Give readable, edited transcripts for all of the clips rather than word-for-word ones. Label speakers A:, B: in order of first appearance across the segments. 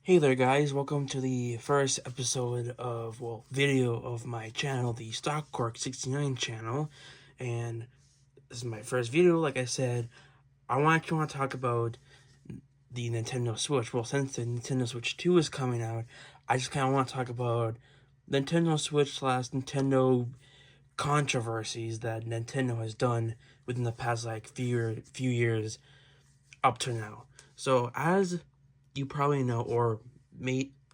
A: Hey there guys, welcome to the first episode of, video of my channel, the StockCork69 channel. And this is my first video, like I said. I want to talk about the Nintendo Switch. Well, since the Nintendo Switch 2 is coming out, I just kind of want to talk about Nintendo Switch slash Nintendo controversies that Nintendo has done within the past, few years up to now. So, as you probably know, or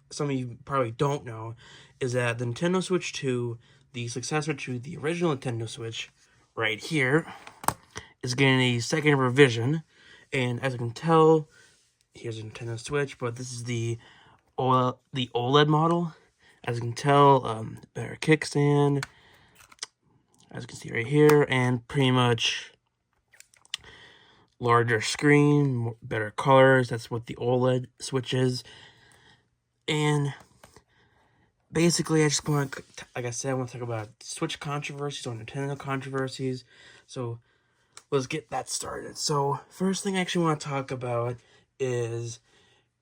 A: some of you probably don't know, is that the Nintendo Switch 2, the successor to the original Nintendo Switch, right here, is getting a second revision. And as you can tell, here's a Nintendo Switch, but this is the OLED model. As you can tell, better kickstand, as you can see right here, and pretty much larger screen, better colors. That's what the OLED Switch is. And basically, I just want, like I said, I want to talk about Switch controversies or Nintendo controversies. So let's get that started. So first thing I actually want to talk about is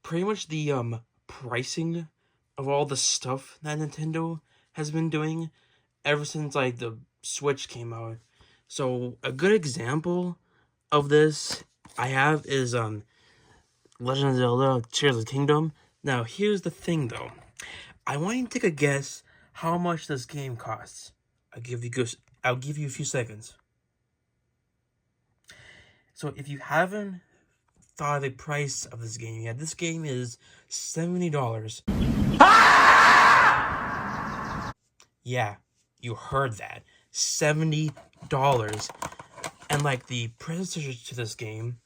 A: pretty much the pricing of all the stuff that Nintendo has been doing ever since like the Switch came out. So a good example of this I have is Legend of Zelda Tears of the Kingdom. Now here's the thing though. I want you to take a guess how much this game costs. I'll give you a few seconds. So if you haven't thought of the price of this game yet, this game is $70. Yeah, you heard that. $70. And like the predecessor to this game,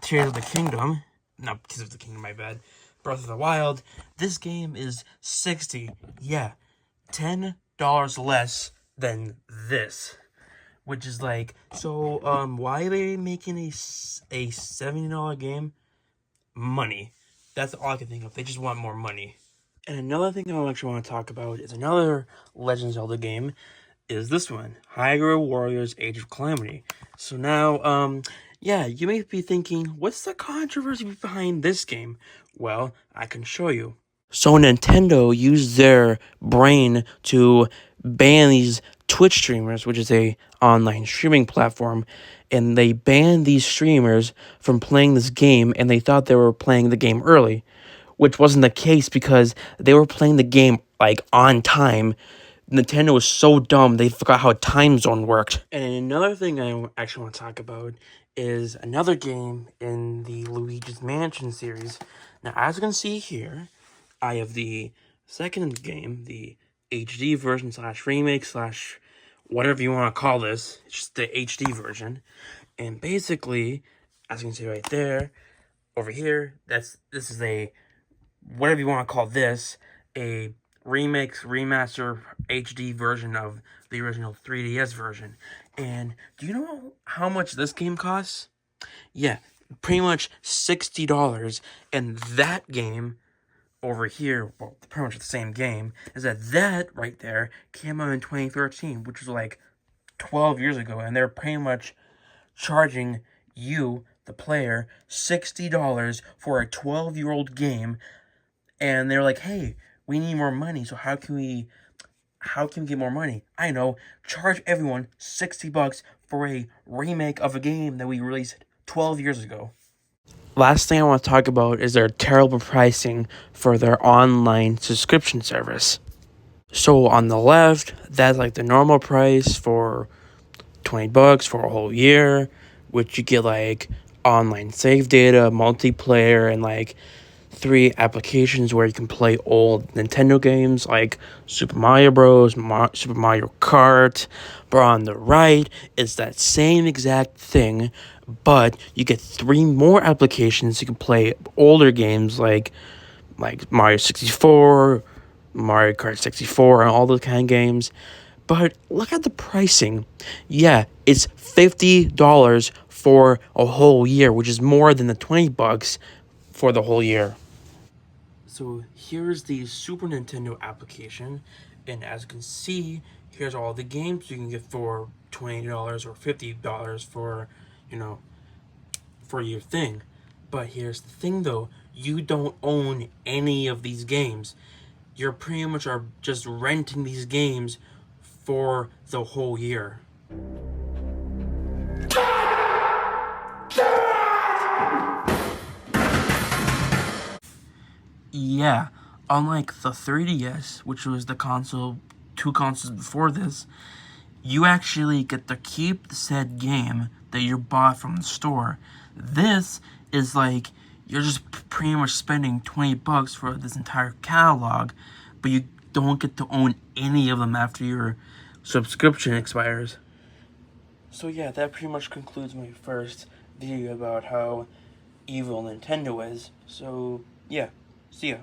A: Tears of the Kingdom, not Tears of the Kingdom, my bad, Breath of the Wild, this game is 60. Yeah, $10 less than this. Which is like, so why are they making a $70 game? Money. That's all I can think of. They just want more money. And another thing I actually want to talk about is another Legend of Zelda game, is this one, Hyrule Warriors Age of Calamity. So now, yeah, you may be thinking, what's the controversy behind this game? Well, I can show you. So Nintendo used their brain to ban these Twitch streamers, which is a online streaming platform, and they banned these streamers from playing this game, and they thought they were playing the game early, which wasn't the case because they were playing the game like on time. Nintendo was so dumb they forgot how time zone worked. And another thing I actually want to talk about is another game in the Luigi's Mansion series. Now, as you can see here, I have the second game, the HD version slash remake slash whatever you want to call this. It's just the HD version. And basically, as you can see right there, over here, this is a, whatever you want to call this, a remix, remaster, HD version of the original 3DS version. And do you know how much this game costs? Yeah, pretty much $60. And that game over here, well, pretty much the same game, is that right there came out in 2013, which was like 12 years ago, and they're pretty much charging you, the player, $60 for a 12-year-old game, and they're like, hey, we need more money, so how can we get more money? I know, charge everyone $60 for a remake of a game that we released 12 years ago. Last thing I want to talk about is their terrible pricing for their online subscription service. So on the left, that's like the normal price for $20 for a whole year, which you get like online save data, multiplayer, and like 3 applications where you can play old Nintendo games like Super Mario Bros, Super Mario Kart. But on the right, it's that same exact thing, but you get 3 more applications. You can play older games like Mario 64, Mario Kart 64, and all those kind of games. But look at the pricing. Yeah, it's $50 for a whole year, which is more than the $20 for the whole year. So here's the Super Nintendo application, and as you can see, here's all the games you can get for $20 or $50 for, for your thing. But here's the thing though, you don't own any of these games. You're pretty much are just renting these games for the whole year. Yeah, unlike the 3DS, which was the console, 2 consoles before this, you actually get to keep the said game that you bought from the store. This is like, you're just pretty much spending $20 for this entire catalog, but you don't get to own any of them after your subscription expires. So yeah, that pretty much concludes my first video about how evil Nintendo is. So yeah, see ya.